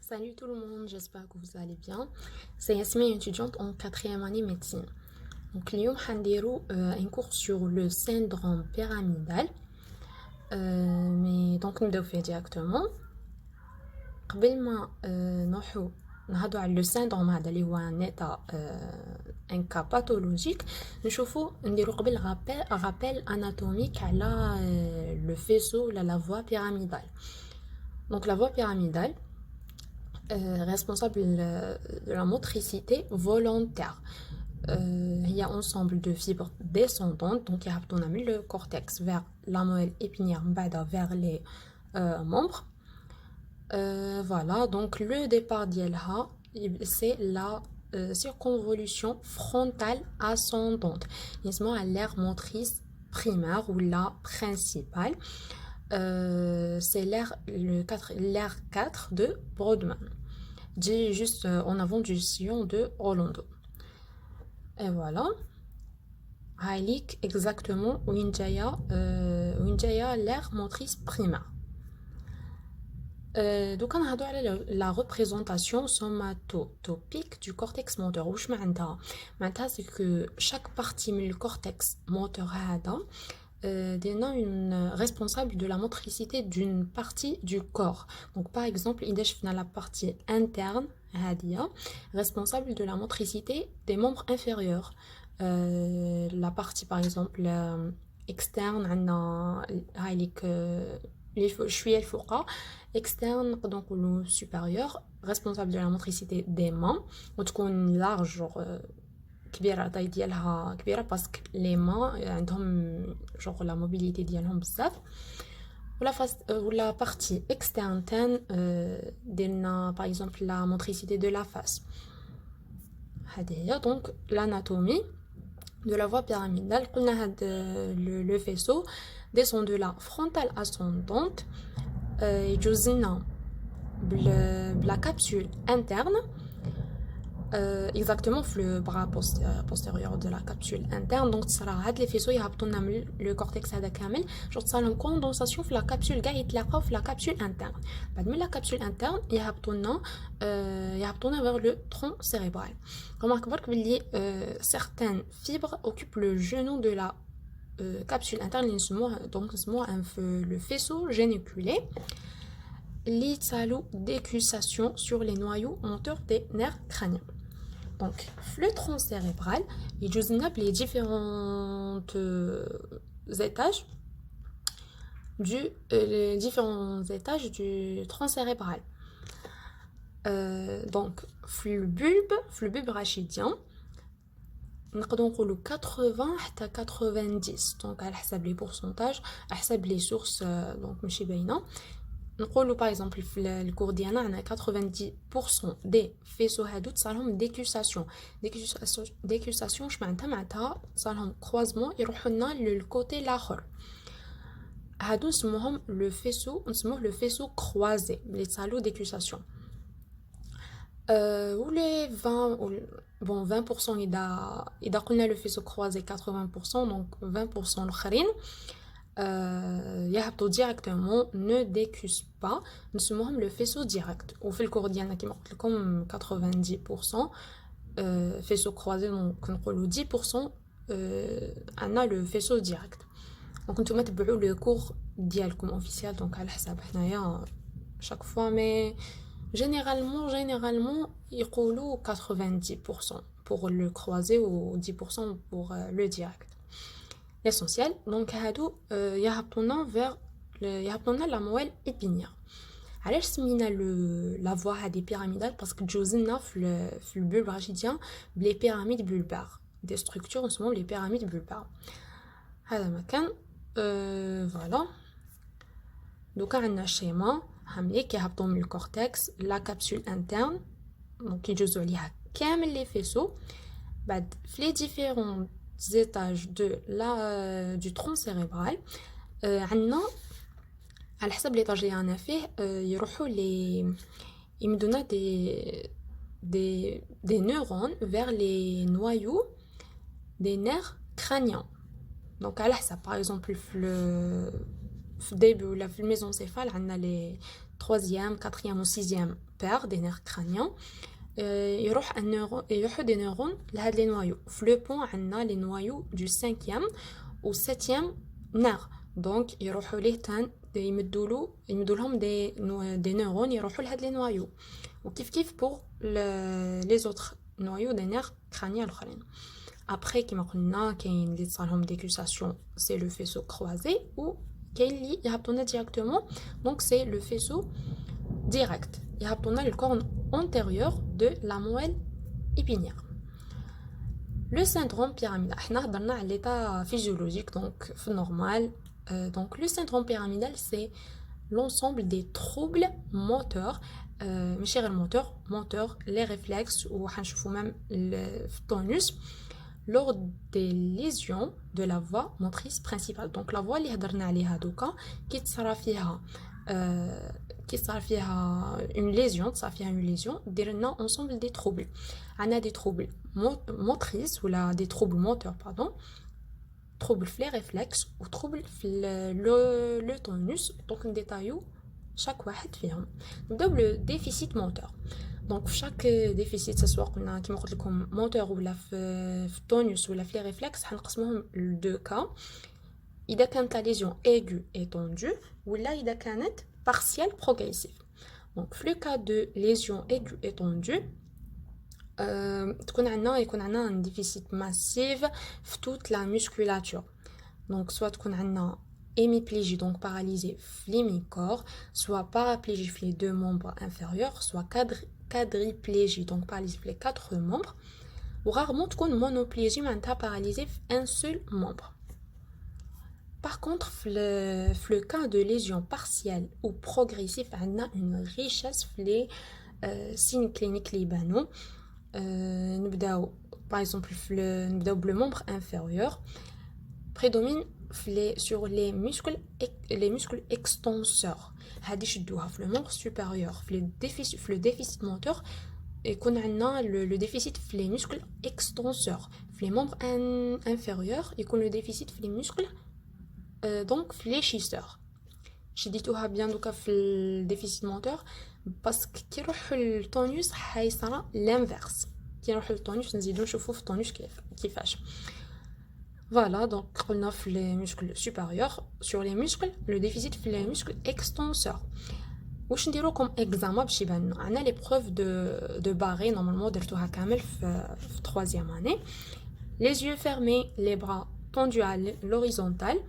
Salut tout le monde, j'espère que vous allez bien. C'est Yasmine, étudiante en quatrième année médecine. Donc, اليوم حنديرو un cours sur le syndrome pyramidal. Mais donc نبداو فيه directement. قبل ما نهضروا على le syndrome هذا اللي هو un état un cas pathologique. نديرو قبل rappel anatomique على le faisceau la voie pyramidale. Donc la voie pyramidale responsable de la motricité volontaire. Il y a un ensemble de fibres descendantes, donc il y a le cortex vers la moelle épinière, vers les membres. Voilà, donc le départ d'Yelha, c'est la circonvolution frontale ascendante. C'est l'aire motrice primaire ou la principale. C'est l'aire 4 de Brodmann. Dit juste en avant du sillon de Rolando. Et voilà. Haïlik exactement où il y a l'aire motrice primaire. Donc on a la représentation somatotopique du cortex moteur. C'est que chaque partie du cortex moteur une responsable de la motricité d'une partie du corps. Donc par exemple, il a la partie interne, responsable de la motricité des membres inférieurs. La partie par exemple externe, externe donc le supérieur, responsable de la motricité des mains, ou large genre كبيره طاي ديالها كبيره باسكو لي ما عندهم جوغ لا موبيليتي ديالهم بزاف ولا partie externe ديالنا par exemple la motricité de la face. هذه هي donc l'anatomie de la voie pyramidale. قلنا هاد le faisceau descend de la frontale ascendante يجوز لنا بلا capsule interne exactement le bras postérieur de la capsule interne. Donc les faisceaux le cortex genre ça une condensation la capsule la capsule interne. La capsule interne vers le tronc cérébral. Remarque que certaines fibres occupent le genou de la capsule interne, donc le faisceau géniculé. Décussation sur les noyaux moteurs des nerfs crâniens. Donc, le tronc cérébral, il y a les différents étages du tronc cérébral. Donc, le bulbe rachidien, on a 80 à 90. Donc, à les pourcentages, à les sources, donc, ماشي باينة. نقولوا par exemple في الكور ديالنا عندنا 90% des faisceaux هادو تصالهم décussation واش معناتها صالهم croisement يروحوا لنا للكوتي الاخر. هادو نسموهم le faisceau croisé اللي تصالوا décussation. ou les 20% اذا قلنا le faisceau croisé 80%, donc 20% الاخرين يهبطوا directement, ne décussent pas, nous sommes le faisceau direct. Au fait le cours ديالنا كيما قلت لكم 90% faisceau croisé, donc نقولوا 10% عندنا le faisceau direct. Donc نتوما تبعوا le cours ديالكم officiel donc على حساب حنايا chaque fois, mais généralement يقولوا 90% pour le croisé ou 10% pour le direct. L'essentiel, donc يهبطونا vers la moelle épinière. علاش سمينا la voie هذه pyramidale parce que جوزنا في le bulbe rachidien les pyramides bulbaires, des structures en ce moment les pyramides bulbaires. هذا مكان voilà. donc عندنا schéma هاملي كيهبطوا من الكورتكس la capsule interne, donc يجوزوا عليها كامل les faisceaux. بعد في les différents étages du tronc cérébral عندنا على حسب l'étage اللي انا فيه يروحوا يمدونا des neurones vers les noyaux des nerfs crâniens. donc على حسب par exemple في الديبي ولا في الميزونسيفال عندنا troisième, quatrième ou sixième paire des nerfs crâniens. يروحوا des neurones لهاد les noyaux. في le pont عندنا les noyaux du cinquième ou septième nerf. Donc يروحوا ليه يمدولهم des neurones يروحوا لهاد les noyaux. وكيف pour les autres noyaux des nerfs crâniens الاخرين. Après كما قلنا كاين اللي تصالهم décussation, c'est le faisceau croisé ou كاين اللي يهبطونا directement, donc c'est le faisceau direct. يهبطونا le corne antérieur de la moelle épinière. Le syndrome pyramidal, احنا هضرنا على l'état physiologique donc normal. Donc le syndrome pyramidal, c'est l'ensemble des troubles moteurs, ماشي غير moteurs, les réflexes وحنشوفوا même le tonus lors des lésions de la voie motrice principale. Donc la voie اللي هضرنا عليها دوكا كي تصرا فيها une lésion, دير لنا ensemble des troubles. عندنا des troubles motrices ولا des troubles moteurs pardon, troubles في les réflexes ou troubles في le tonus. Donc نديتايو chaque واحد فيهم. نبداو بلو déficit moteur. Donc chaque déficit سواء قلنا كيما قلت لكم moteur ولا في tonus ولا في les réflexes حنقسموهم ل deux cas. إذا كانت la lésion aiguë étendue ولا إذا كانت partielle progressive. Donc في le cas de lésion aiguë étendue يكون عندنا un déficit massif في toute la musculature. Donc soit تكون عندنا hémiplégie, donc paralysée في l'hémicorps, soit paraplégie في les deux membres inférieurs, soit quadriplégie, donc paralysée في les quatre membres, ou rarement تكون monoplégie, معناتها paralysée في un seul membre. Par contre, le cas de lésion partielle ou progressive, on a une richesse les signes cliniques libano. Par exemple, le membre inférieur prédomine sur les muscles extenseurs. Le membre supérieur, le déficit moteur, et qu'on a le déficit les muscles extenseurs. Les membres inférieurs, et qu'on le déficit les muscles donc fléchisseurs. J'ai dit tout bien donc le déficit moteur parce que qui le tonus sera l'inverse. Qui le tonus نزيدو نشوفو في الtonus كيفاش. Voilà, donc on a les muscles supérieurs. Sur les muscles, le déficit fait les muscles extenseurs. واش نديرو comme examen باش يبان لنا. عندنا l'épreuve de Barré normalement درتوها كامل في 3e année. Les yeux fermés, les bras tendus à l'horizontale.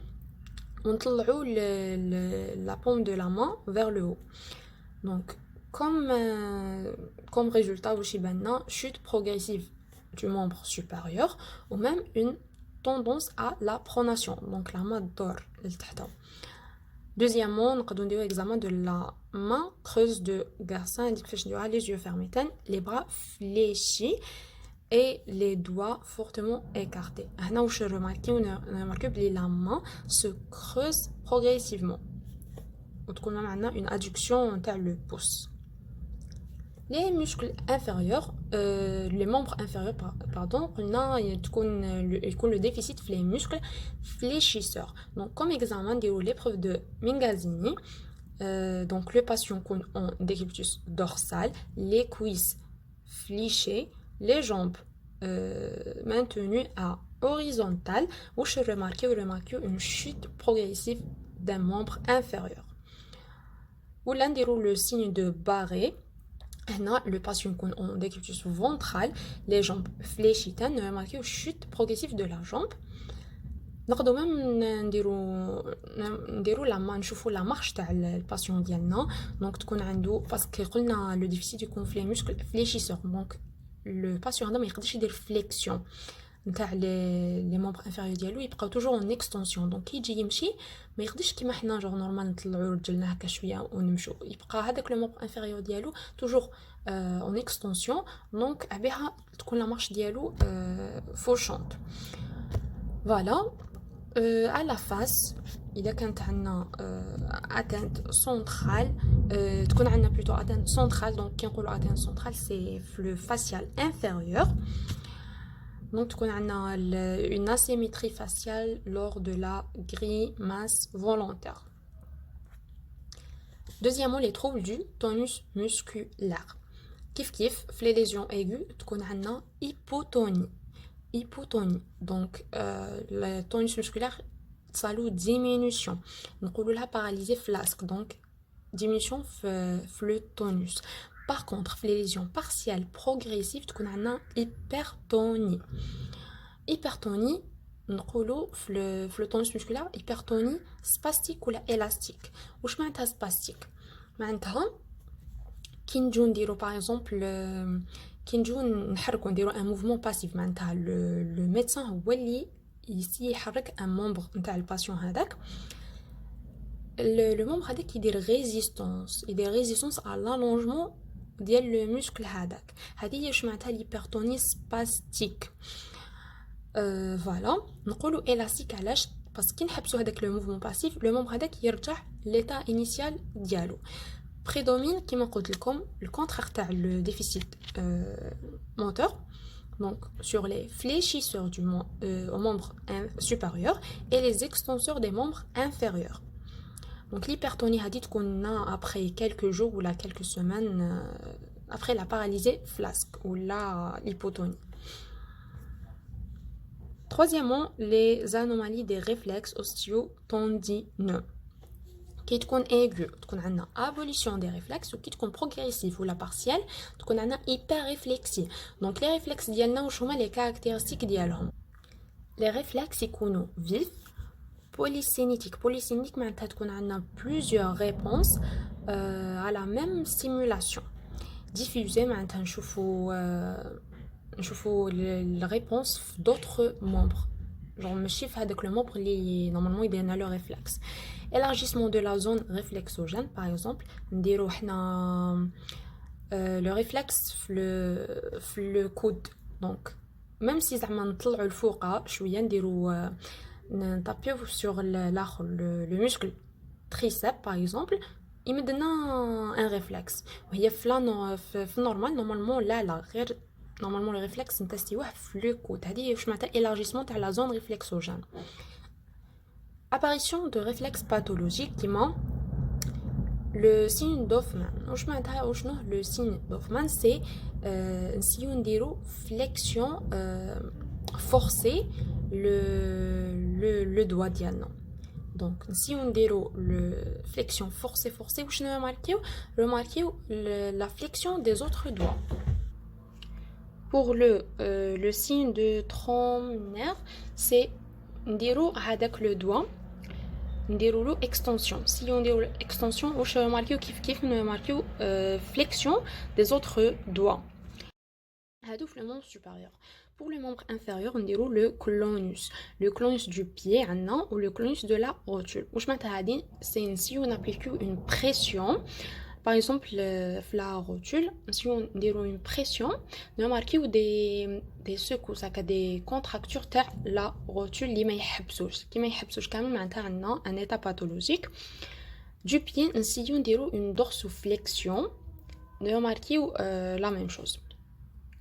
On طلعوا la paume de la main vers le haut. Donc comme résultat واش يبان لنا chute progressive du membre supérieur ou même une tendance à la pronation. Donc la main dort لتحت. Deuxièmement, نقدروا نديرو examen de la main creuse de garçon, indique كيفاش نديروها les yeux fermés, les bras fléchis et les doigts fortement écartés. هنا واش نرماركيو بلي la main se creuse progressivement. وتكون عندنا une adduction تاع le pouce. Les muscles inférieurs, les membres inférieurs, pardon, يكون le déficit les muscles fléchisseurs. Donc, comme examen, l'épreuve de Mingazzini, donc le patient en décubitus dorsal, les cuisses fléchées, les jambes maintenues à horizontale, où je remarque une chute progressive d'un membre inférieur. Où l'un déroule le signe de Barré. Le patient en décubitus ventral, les jambes fléchies, on remarque une chute progressive de la jambe. نقدروا même نديروا la main نشوفوا la marche تاع الباسيون ديالنا. دونك تكون عنده باسكو قلنا لو ديفيسيت يكون في لي مسكل فليشيسور. دونك لو باسيون هذا ما يقدرش يدير فليكسيون نتاع لي مونبر انفيريور ديالو، يبقاو توجور اون اكستنسيون. دونك كي يجي يمشي ما يقدرش كيما حنا جور نورمال نطلعوا رجلنا هكا شويه ونمشوا، يبقى هذاك لو مونبر انفيريور ديالو توجور اون اكستنسيون. دونك بها تكون لا مارش ديالو فوشونت. فوالا à la face إذا كانت عندنا atteinte centrale تكون عندنا plutôt atteinte centrale. donc كي نقولوا atteinte centrale c'est le facial inférieur. donc تكون عندنا une asymétrie faciale lors de la grimace volontaire. Deuxièmement, les troubles du tonus musculaire. كيف في les lésions aiguës تكون عندنا hypotonie. Donc le tonus musculaire تصالو diminution. نقولوا لها paralysée flasque. Donc diminution في le tonus. Par contre, في les lésions partielles progressives تكون عندنا hypertonie. Hypertonie نقولوا في le tonus musculaire hypertonie spastique ولا élastique. واش معناتها spastique؟ معناتها كي نجو نديرو باغ اكزومبل كي نجو نحركو نديرو ان موفمون باسيف معناتها لو ميدسان هو اللي يحرك ان مومبر نتاع الباسيون هذاك لو مومبر هذاك يدير ريزيستونس على لالونجمون ديال لو موسكل هذاك. هذه هي واش معناتها ليبرتوني سباستيك. فوالا نقولوا الاستيك علاش؟ باسكو كي نحبسوا هذاك لو موفمون باسيف لو مومبر هذاك يرجع ليتا انيسيال ديالو. prédomine كما قلت لكم le contraire تاع le déficit moteur donc sur les fléchisseurs du membre supérieur et les extenseurs des membres inférieurs. Donc l'hypertonie هذه تكون après quelques jours ou là quelques semaines après la paralysée flasque ou la hypotonie. Troisièmement, les anomalies des réflexes osteotendineux. كي تكون ايغو تكون عندنا ابوليسيون دي ريفلكس وكي تكون بروغريسيف ولا بارسيال تكون عندنا ايبر ريفلكسي. دونك لي ريفلكس ديالنا واش هما لي كاركتيرستيك ديالهم؟ لي ريفلكس يكونوا فيف بوليسينيتيك معناتها تكون عندنا بلوزيور ريبونس على ميم ستيمولاسيون. ديفيوزي معناتها نشوفوا الريبونس في دوطخ مومبر genre ماشي في هذاك لو مومبر اللي نورمالمون يديرنا لو ريفلكس. élargissement de la zone réflexogène par exemple نديرو حنا لو ريفلكس في لو كود دونك ميم سي زعما نطلعوا الفوق شويه نديرو نطابيو سور لاخر لو مسكل تريسيب باغ اكزومبل يمدنا ان ريفلكس وهي في النورمال نورمالمون لا غير نورمالمون لو ريفلكس نتستيوه في لو كود. هذه واش معناتها élargissement تاع لا زون ريفلكسوجين. apparition de réflexes pathologiques كيما le signe d'Hoffmann. واش معناتها وشنو le signe d'Hoffmann؟ c'est نسيو نديرو flexion forcée le doigt ديالنا. donc نسيو نديرو le flexion forcée واش remarquer la flexion des autres doigts. pour le signe de Tromner c'est نديرو هذاك لو دوا نديرو له اكستنسيون. سي نديرو اكستنسيون واش ماركيو كيف نماركيو فليكسيون دي زوتر دوا هادو في المومبر سوبيريور. pour le membre inférieur نديرو لو كلونيوس دو بيي عندنا و لو كلونيوس دو لا روتول. واش معناتها هادي؟ سي نسيو نابليكيو اون بريسيون par exemple في la rotule نسيو نديرو une pression نماركيو des secousses هكا des contractures تاع la rotule اللي ما يحبسوش كامل معناتها عندنا un état pathologique. du pied نسيو نديرو une dorsoflexion نماركيو la même chose.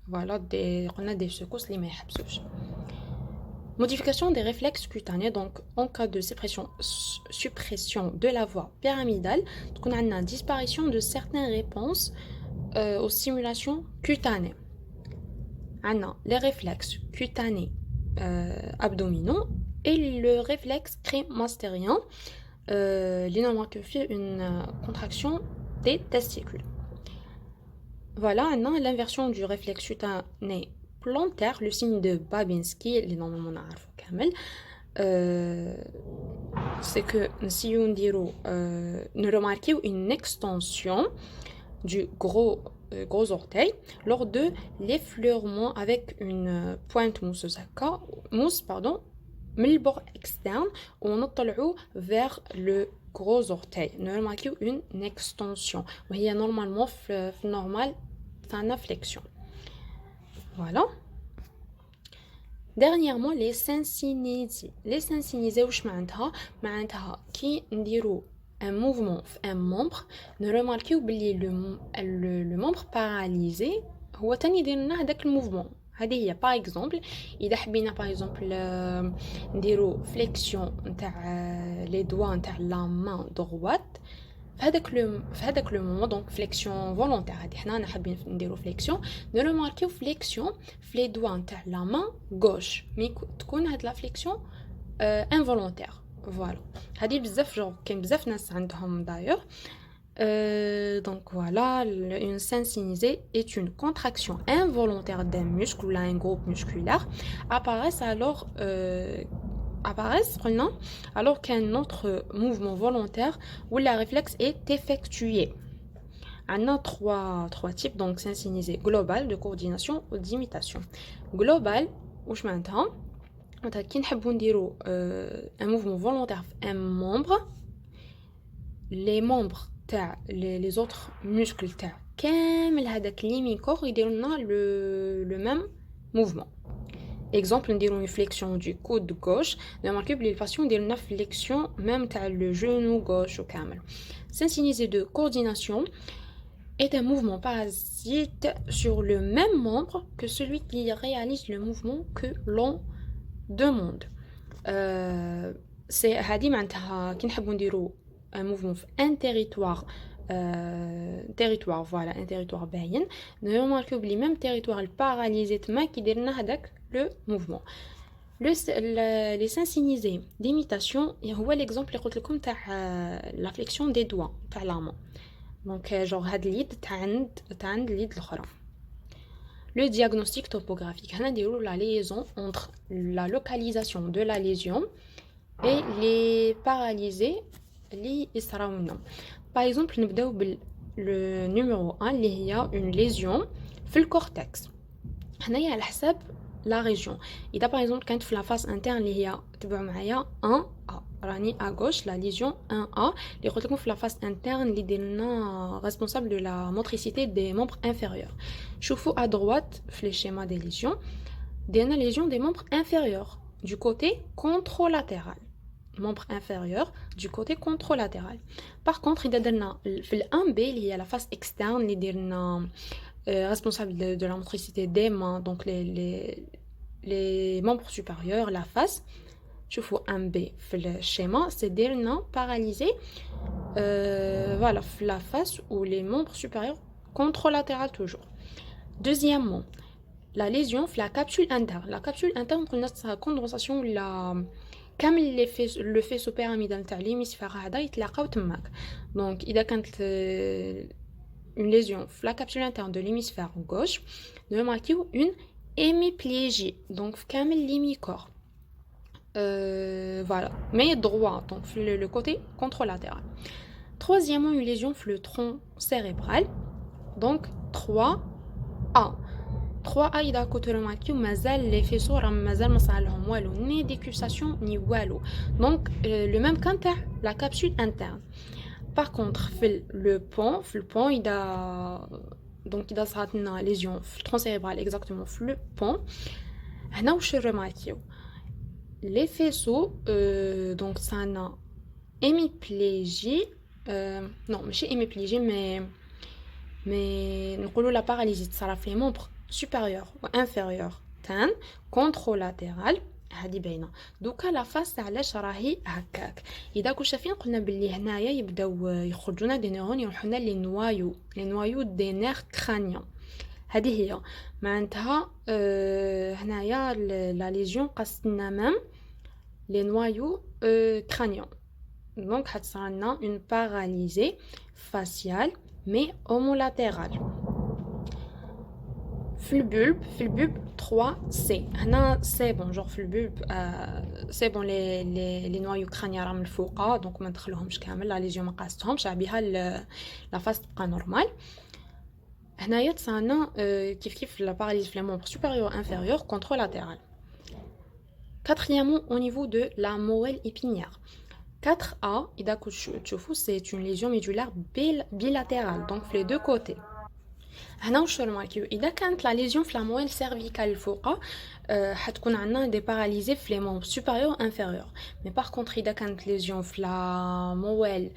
voilà قلنا des secousses اللي ما يحبسوش. Modification des réflexes cutanés. Donc, en cas de suppression de la voie pyramidale, on a une disparition de certaines réponses aux stimulations cutanées. On a les réflexes cutanés abdominaux et le réflexe crémastérien, qui fait une contraction des testicules. Voilà, on a l'inversion du réflexe cutané plantaire, le signe de Babinski, les normalement on a kamel, c'est que si on dit nous remarquons une extension du gros orteil lors de l'effleurement avec une pointe mousse من البord externe où on طلعوا vers le gros orteil. Nous remarquons une extension. وهي normalement في normal une flexion. Voilà. Dernièrement, les syncynies. Les syncynies, واش معناتها كي نديرو un mouvement في un membre نرماركيو بلي le membre paralysé هو تاني يدير لنا هذاك الموفمون. هذه هي باغ اكزومبل اذا حبينا باغ اكزومبل نديرو فليكسيون نتاع لي دوا نتاع لا مان دروات في هذاك لو مومون دونك فليكسيون فولونتير هادي حنا حابين نديرو فليكسيون نرماركيو فليكسيون في لي دوا نتاع لا مان غوش مي تكون هاد لا فليكسيون انفولونتير فوالا هادي بزاف جو كاين بزاف ناس عندهم دايوغ donc voilà, une synchronisée est une contraction involontaire d'un muscle ou d'un groupe musculaire apparaissent alors qu'un autre mouvement volontaire ou la réflexe est effectué. On a trois types, donc synchronisée globale, de coordination ou d'imitation. Global, où je m'entends, كي نحبوا نديروا un mouvement volontaire un membre, les membres تاع les autres muscles تاع كامل هذاك ليميكور يديروا لنا le même mouvement. Exemple, نديروا une flexion du coude gauche, remarquez que les patients يديروا لنا flexion même تاع le genou gauche وكامل. Synchronisée de coordination est un mouvement parasite sur le même membre que celui qui réalise le mouvement que l'on demande. C'est هذه معناتها كي نحبوا نديروا un mouvement في un territoire voilà un territoire باين نرماركيو بلي même territoire الباراليزي تما كيدير لنا هذاك le mouvement. Les synchronisés d'imitation هو l'exemple اللي قلت لكم تاع la flexion des doigts تاع la main. Donc genre هاد اليد تاع عند اليد الاخرى. Le diagnostic topographique هنا نديرو la liaison entre la localisation de la lésion et les paralysés اللي يصراو لنا. Par exemple نبداو بال le numéro 1 اللي هي une lésion في الكورتكس. هنايا على حساب لا ريجيون. اذا باغ اكزومبل كانت في لا فاس انترن اللي هي تبعوا معايا 1 ا راني ا غوش لا ليزيون 1 ا اللي قلت لكم في لا فاس انترن اللي ديرنا ريسبونسابل دو لا موتريسيتي دي ممبر انفيريور. شوفوا ا دروات في لي شيما دي ليزيون ديرنا ليزيون دي ممبر انفيريور du côté contralatéral. membre inférieur du côté contralatéral. Par contre اذا درنا في ال 1 b اللي هي لا فاس اكسترن اللي ديرنا responsable de la motricité des mains, donc les membres supérieurs, la face. Je fais un B. Le schéma, c'est dire paralysé. Voilà, la face ou les membres supérieurs contralatérales toujours. Deuxièmement, la lésion, la capsule interne. La capsule interne, on a sa condensation, comme le faisceau pyramidal تاع l'hémisphère هذا يتلاقاو تماك. Donc, إذا كانت une lésion la capsule interne de l'hémisphère gauche, nous remarquons une hémiplégie, donc kamel l'hémicorps. Voilà, mais droit, donc le côté contralatéral. Troisièmement, une lésion le tronc cérébral, donc 3A. 3A إذا كنتو remarqué مازال les faisceaux راه مازال ما صارلهم والو ni décussation ni والو. Donc le même cas تاع la capsule interne. Par contre, le pont, il a صارت لنا lésion في le tronc cérébral exactement في le pont. هنا واش remarqué les faisceaux donc ça a hémiplégie non ماشي hémiplégie mais نقولوا la paralysie تصرا في les membres supérieurs ou inférieurs تان contralatéral هذه باينه. دوكا لا فاس علاش راهي هكاك اذا كنتو شايفين قلنا باللي هنايا يبداو يخرجونا دي نيرون يروحونا لي نوايو دي نير كرانيان. هذه هي معناتها هنايا لا ليزيون قصدنا ميم لي نوايو كرانيان. دونك حتصرا لنا اون باراليزي فاسيال مي homolatéral. في البulbe 3C هنا سي بون جور في البulbe سي بون لي نوايو كرانيا راه من الفوقه دونك ما ندخلوهمش كامل لا ليزيون ما قاستهمش بها لا فاس تبقى نورمال. هنايا تصانا كيف لا باراليز في لي مونبر سوبيريور انفيريور كونترولاتيرال. Quatrièmement, au niveau de la moelle épinière. 4A, إذا كنتو تشوفوا c'est une lésion médulaire bilatérale donc في les deux côtés. هنا واش نماركيو اذا كانت لا ليزيون في لا مويل سيرفيكال الفوقه حتكون عندنا دي باراليزي في لي مون سوبيريور انفيريور. مي باغ كونطخ اذا كانت ليزيون في لا مويل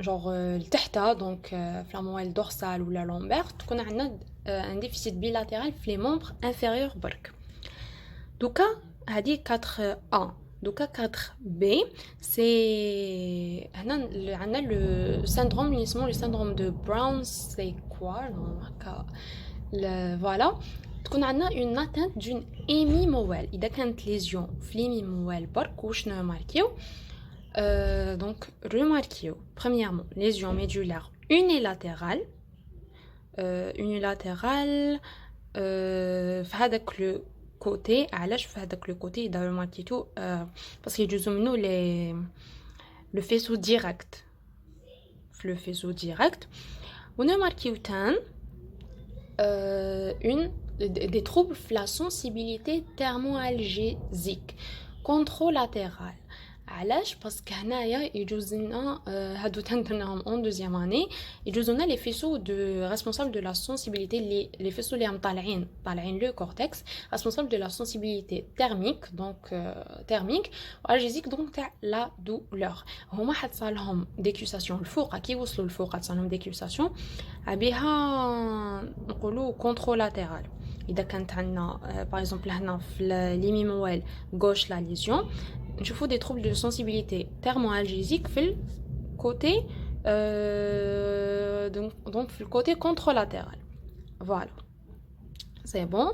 جوغ لتحت دونك في لا مويل دورسال ولا لومبير تكون عندنا ان ديفيسيت بيلاتيرال في لي ممبر انفيريور برك. دوكا هذه 4 ا دوكا 4B سي هنا عندنا لو syndrome اللي اسمه لو syndrome de Brown Séquard هكا فوالا تكون عندنا اون اتانت دون ايمي موال اذا كانت ليزيون في ليمي موال برك واش نماركيو دونك remarquez premièrement lésion médulaire unilatérale unilatérale في هذاك لو كوتي علاش في هذاك لو كوتي اذا remarquيتو باسكو يجوزو منو لي لو فيسو ديريكت في لو فيسو ديريكت ونماركيو تان des troubles de la sensibilité thermoalgésique contralatérale. علاش باسكو هنايا يجوز لنا هادو تندرناهم اون دوزيام اني يجوز لنا لي فيسو دو ريسبونسابل دو لا سنسيبيليتي لي فيسو اللي طالعين لو كورتكس ريسبونسابل دو لا سنسيبيليتي تيرميك دونك تيرميك والجيزيك دونك تاع لا دولور هما حتصالهم ديكوساسيون الفوق كي وصلوا الفوق حتصالهم ديكوساسيون بها نقولوا كونترولاتيرال اذا كانت عندنا باغ اكزومبل هنا في ليمي موال غوش لا ليزيون نشوفوا des troubles de sensibilité thermoalgésique في الكوتي donc في الكوتي contralatéral voilà c'est bon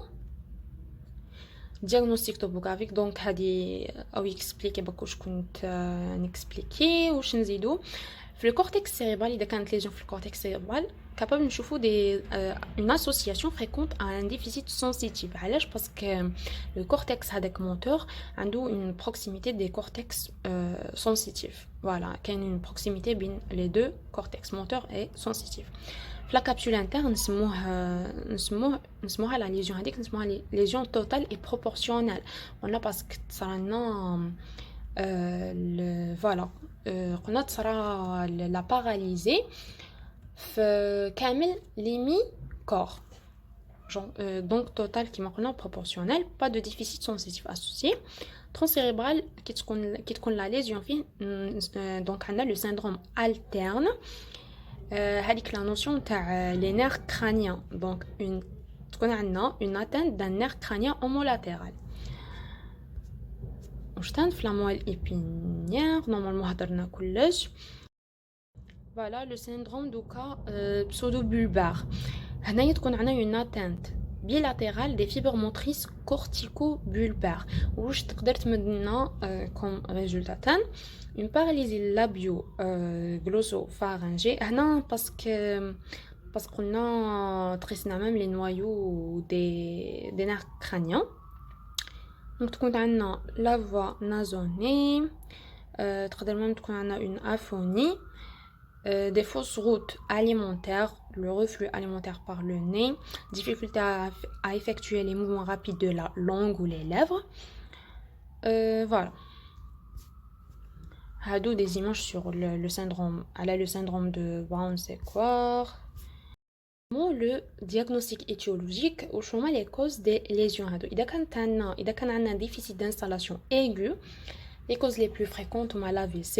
diagnostic topographique donc هذه او يكسبليكي باك واش كنت نكسبليكي واش نزيدو في الكورتكس سيريبرال اذا كانت ليجن في الكورتكس سيريبرال capable نشوفوا des une association fréquente à un déficit sensitif علاش باسكو le cortex هذاك moteur عنده une proximité des cortex sensitifs voilà كاين une proximité بين les deux cortex moteur et sensitif في la capsule interne نسموها la lésion هذيك نسموها lésion totale et proportionnelle قلنا باسكو صرنا voilà قلنا تصرا la paralysée في كامل ليمي كور donc total كيما قلنا proportionnel pas de déficit sensitif associé transcérébral كي تكون لا ليزيون فيه donc عندنا le syndrome alterne هذيك لا نوسيون تاع لي نير كرانيان donc تكون عندنا une atteinte d'un nerf crânien homolatéral واش تان في لا موال épinière نورمالمون هضرنا كلش voilà le syndrome دوكا pseudo-bulbar هنايا تكون عندنا une atteinte bilatérale des fibres motrices cortico-bulbaires واش تقدر تمدنا comme résultat تان une paralysie labio-glossopharyngée هنا باسكو قلنا تريسنا même les noyaux des nerfs crâniens donc تكون عندنا la voix nasonnée تقدر même تكون عندنا une aphonie des fausses routes alimentaires, le reflux alimentaire par le nez, difficulté à effectuer les mouvements rapides de la langue ou les lèvres. Voilà. Hadou des images sur le syndrome. Elle a le syndrome de Brown-Séquard. Le diagnostic étiologique ou les causes des lésions. Il y a un déficit d'installation aigu. Les causes les plus fréquentes sont l'AVC.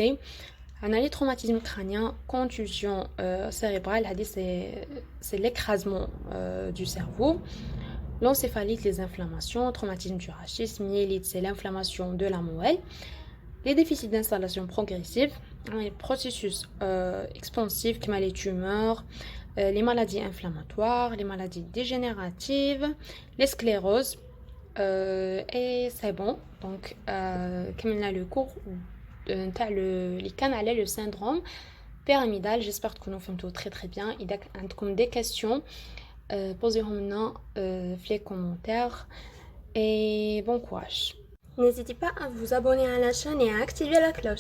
Les traumatismes crâniens, contusion cérébrale, c'est l'écrasement du cerveau. L'encéphalite, les inflammations, traumatisme du rachis, myélite, c'est l'inflammation de la moelle. Les déficits d'installation progressive, les processus expansifs comme les tumeurs, les maladies inflammatoires, les maladies dégénératives, les scléroses. Et c'est bon, donc comme on a le cours اللي كان على le syndrome pyramidal. J'espère que nous فهمتوا très bien. إذا عندكم des questions posez-les لنا في les commentaires et bon courage. N'hésitez pas à vous abonner à la chaîne et à activer la cloche.